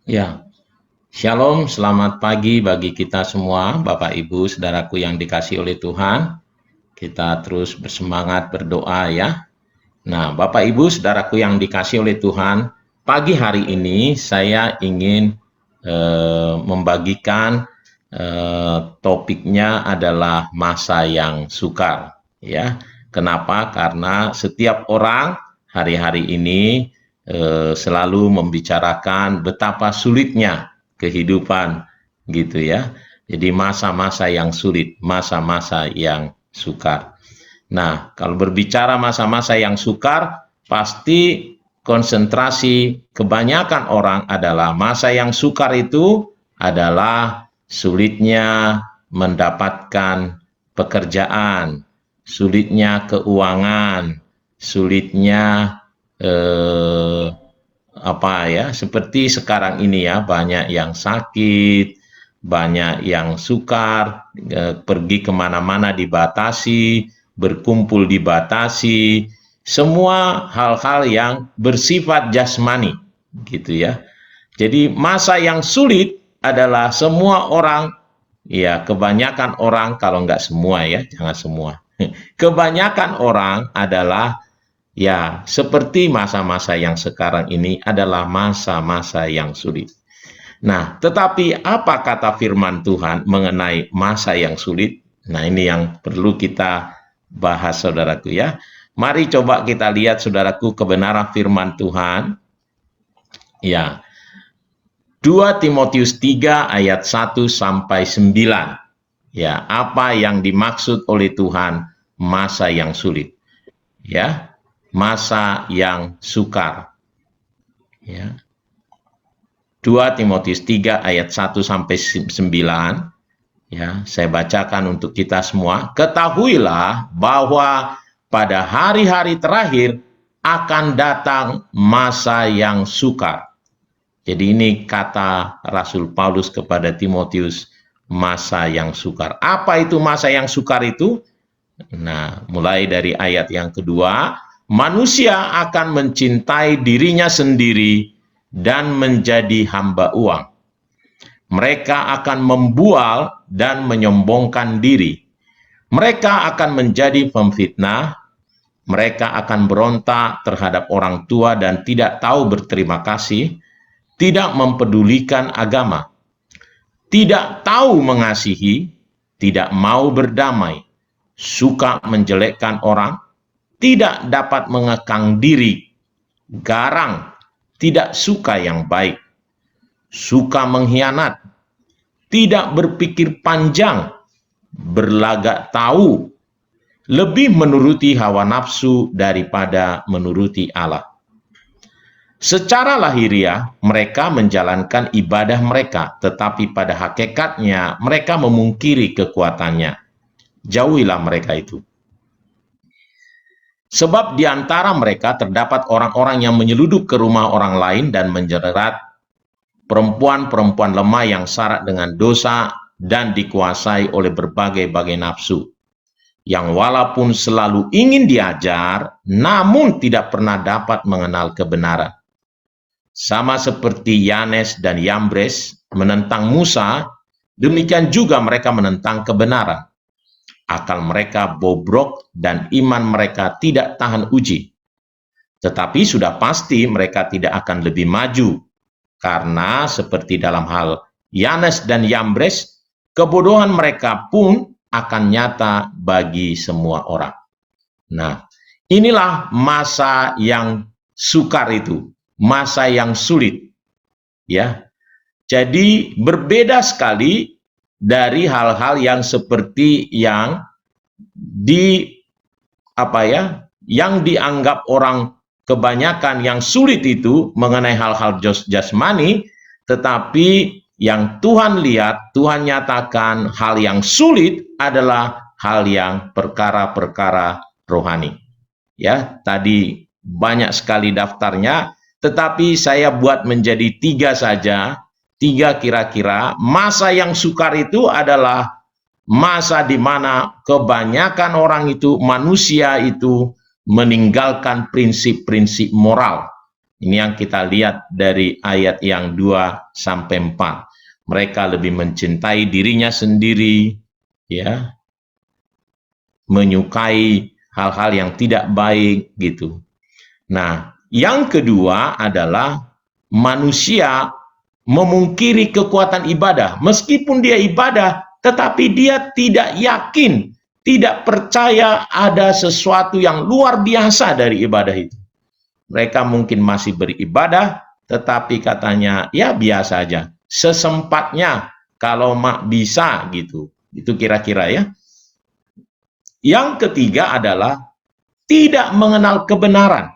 Ya, Shalom, selamat pagi bagi kita semua, Bapak Ibu, saudaraku yang dikasih oleh Tuhan. Kita terus bersemangat berdoa ya. Nah, Bapak Ibu, saudaraku yang dikasih oleh Tuhan, pagi hari ini saya ingin membagikan topiknya adalah masa yang sukar. Ya, kenapa? Karena setiap orang hari-hari ini selalu membicarakan betapa sulitnya kehidupan, gitu ya. Jadi masa-masa yang sulit, masa-masa yang sukar. Nah, kalau berbicara masa-masa yang sukar, pasti konsentrasi kebanyakan orang adalah masa yang sukar itu adalah sulitnya mendapatkan pekerjaan, sulitnya keuangan, sulitnya apa ya, seperti sekarang ini ya, banyak yang sakit, banyak yang sukar, pergi kemana-mana dibatasi, berkumpul dibatasi, semua hal-hal yang bersifat jasmani, gitu ya. Jadi masa yang sulit adalah semua orang, ya kebanyakan orang, kalau nggak semua ya, jangan semua. Kebanyakan orang adalah ya seperti masa-masa yang sekarang ini adalah masa-masa yang sulit. Nah, tetapi apa kata firman Tuhan mengenai masa yang sulit? Nah, ini yang perlu kita bahas, saudaraku ya. Mari coba kita lihat, saudaraku, kebenaran firman Tuhan. Ya, 2 Timotius 3 ayat 1 sampai 9. Ya, apa yang dimaksud oleh Tuhan masa yang sulit? Ya, masa yang sukar. Ya. 2 Timotius 3 ayat 1 sampai 9. Ya, saya bacakan untuk kita semua. Ketahuilah bahwa pada hari-hari terakhir akan datang masa yang sukar. Jadi ini kata Rasul Paulus kepada Timotius, masa yang sukar. Apa itu masa yang sukar itu? Nah, mulai dari ayat yang kedua, manusia akan mencintai dirinya sendiri dan menjadi hamba uang. Mereka akan membual dan menyombongkan diri. Mereka akan menjadi pemfitnah. Mereka akan berontak terhadap orang tua dan tidak tahu berterima kasih, tidak mempedulikan agama, tidak tahu mengasihi, tidak mau berdamai, suka menjelekkan orang, tidak dapat mengekang diri, garang, tidak suka yang baik, suka mengkhianat, tidak berpikir panjang, berlagak tahu, lebih menuruti hawa nafsu daripada menuruti Allah. Secara lahiriah, mereka menjalankan ibadah mereka, tetapi pada hakikatnya mereka memungkiri kekuatannya. Jauhilah mereka itu. Sebab di antara mereka terdapat orang-orang yang menyeludup ke rumah orang lain dan menjerat perempuan-perempuan lemah yang syarat dengan dosa dan dikuasai oleh berbagai-bagai nafsu, yang walaupun selalu ingin diajar, namun tidak pernah dapat mengenal kebenaran. Sama seperti Yanes dan Yambres menentang Musa, demikian juga mereka menentang kebenaran. Akal mereka bobrok dan iman mereka tidak tahan uji. Tetapi sudah pasti mereka tidak akan lebih maju, karena seperti dalam hal Yanes dan Yambres, kebodohan mereka pun akan nyata bagi semua orang. Nah, inilah masa yang sukar itu, masa yang sulit. Ya, jadi berbeda sekali dari hal-hal yang seperti yang yang dianggap orang kebanyakan yang sulit itu mengenai hal-hal jasmani, tetapi yang Tuhan lihat, Tuhan nyatakan hal yang sulit adalah hal yang perkara-perkara rohani. Ya, tadi banyak sekali daftarnya, tetapi saya buat menjadi 3 saja. 3 kira-kira. Masa yang sukar itu adalah masa di mana kebanyakan orang itu, manusia itu meninggalkan prinsip-prinsip moral, Ini yang kita lihat dari ayat yang 2 sampai 4. Mereka lebih mencintai dirinya sendiri, ya, menyukai hal-hal yang tidak baik gitu. Nah, yang kedua adalah manusia memungkiri kekuatan ibadah. Meskipun dia ibadah, tetapi dia tidak yakin, tidak percaya ada sesuatu yang luar biasa dari ibadah itu. Mereka mungkin masih beribadah, tetapi katanya ya biasa aja, sesempatnya kalau mak bisa gitu. Itu kira-kira ya. Yang ketiga adalah tidak mengenal kebenaran,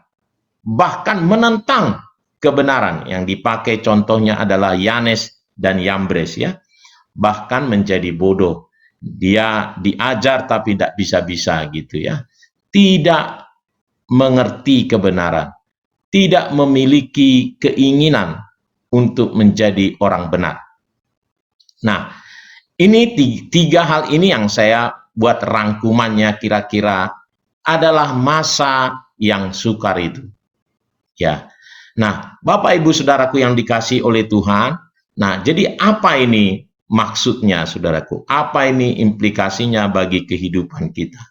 bahkan menentang kebenaran. Yang dipakai contohnya adalah Yanes dan Yambres ya. Bahkan menjadi bodoh. Dia diajar tapi tidak bisa-bisa gitu ya. Tidak mengerti kebenaran. Tidak memiliki keinginan untuk menjadi orang benar. Nah, ini tiga hal ini yang saya buat rangkumannya kira-kira adalah masa yang sukar itu. Ya. Nah, Bapak Ibu Saudaraku yang dikasihi oleh Tuhan, nah jadi apa ini maksudnya Saudaraku? Apa ini implikasinya bagi kehidupan kita?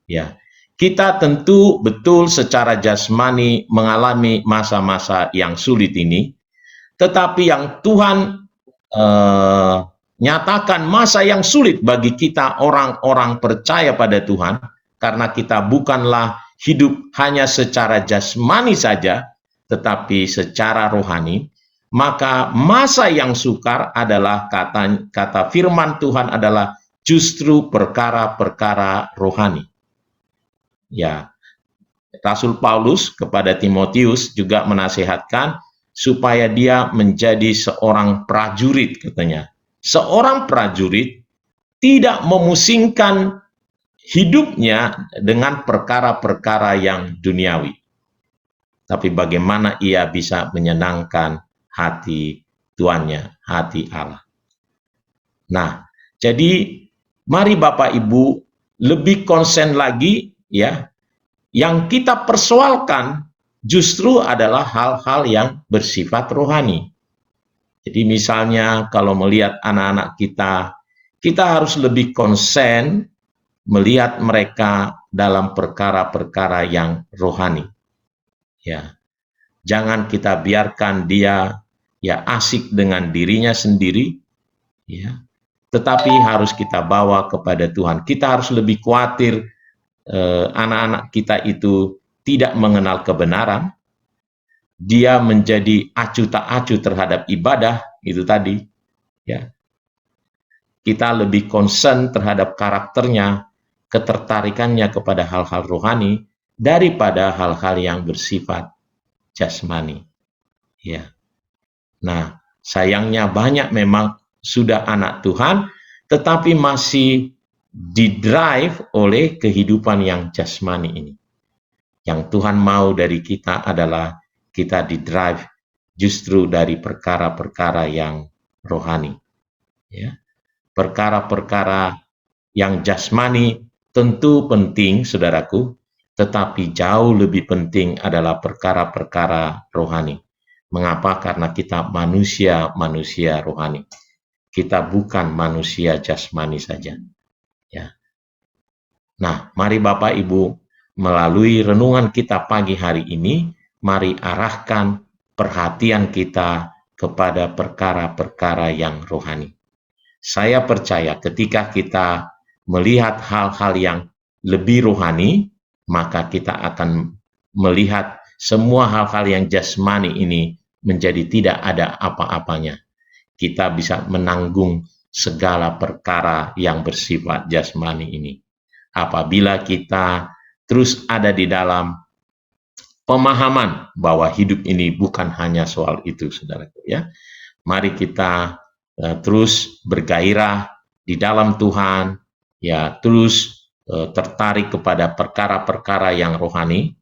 Ya. Kita tentu betul secara jasmani mengalami masa-masa yang sulit ini, tetapi yang Tuhan nyatakan masa yang sulit bagi kita orang-orang percaya pada Tuhan, karena kita bukanlah hidup hanya secara jasmani saja, tetapi secara rohani, maka masa yang sukar adalah kata firman Tuhan adalah justru perkara-perkara rohani. Ya, Rasul Paulus kepada Timotius juga menasihatkan supaya dia menjadi seorang prajurit katanya. Seorang prajurit tidak memusingkan hidupnya dengan perkara-perkara yang duniawi. Tapi bagaimana ia bisa menyenangkan hati tuannya, hati Allah. Nah, jadi mari Bapak Ibu lebih konsen lagi ya. Yang kita persoalkan justru adalah hal-hal yang bersifat rohani. Jadi misalnya kalau melihat anak-anak kita, kita harus lebih konsen melihat mereka dalam perkara-perkara yang rohani. Ya. Jangan kita biarkan dia ya asik dengan dirinya sendiri, ya. Tetapi harus kita bawa kepada Tuhan. Kita harus lebih khawatir anak-anak kita itu tidak mengenal kebenaran, dia menjadi acuh tak acuh terhadap ibadah, itu tadi. Ya. Kita lebih concern terhadap karakternya, ketertarikannya kepada hal-hal rohani, daripada hal-hal yang bersifat jasmani. Ya. Nah, sayangnya banyak memang sudah anak Tuhan, tetapi masih didrive oleh kehidupan yang jasmani ini. Yang Tuhan mau dari kita adalah kita didrive justru dari perkara-perkara yang rohani. Ya. Perkara-perkara yang jasmani tentu penting, saudaraku, tetapi jauh lebih penting adalah perkara-perkara rohani. Mengapa? Karena kita manusia rohani. Kita bukan manusia jasmani saja. Ya. Nah, mari Bapak Ibu, melalui renungan kita pagi hari ini, mari arahkan perhatian kita kepada perkara-perkara yang rohani. Saya percaya ketika kita melihat hal-hal yang lebih rohani, maka kita akan melihat semua hal-hal yang jasmani ini menjadi tidak ada apa-apanya. Kita bisa menanggung segala perkara yang bersifat jasmani ini. Apabila kita terus ada di dalam pemahaman bahwa hidup ini bukan hanya soal itu, saudaraku ya. Mari kita terus bergairah di dalam Tuhan, ya, terus tertarik kepada perkara-perkara yang rohani,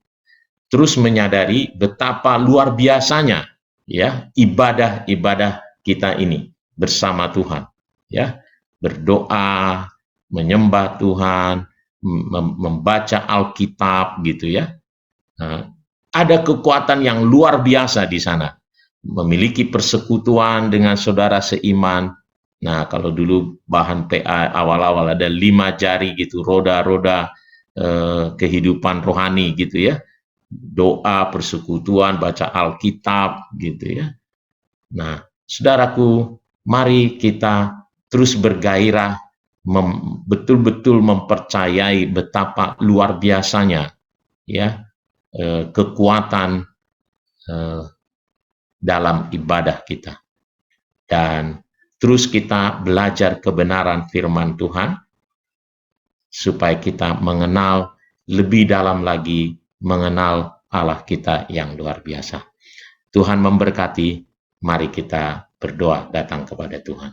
terus menyadari betapa luar biasanya ya ibadah-ibadah kita ini bersama Tuhan, ya, berdoa, menyembah Tuhan, membaca Alkitab gitu ya. Nah, ada kekuatan yang luar biasa di sana. Memiliki persekutuan dengan saudara seiman. Nah, kalau dulu bahan PA awal-awal ada 5 jari gitu, roda-roda kehidupan rohani gitu ya. Doa, persekutuan, baca Alkitab gitu ya. Nah, saudaraku, mari kita terus bergairah, betul-betul mempercayai betapa luar biasanya ya kekuatan dalam ibadah kita. Dan terus kita belajar kebenaran firman Tuhan, supaya kita mengenal lebih dalam lagi, mengenal Allah kita yang luar biasa. Tuhan memberkati, mari kita berdoa datang kepada Tuhan.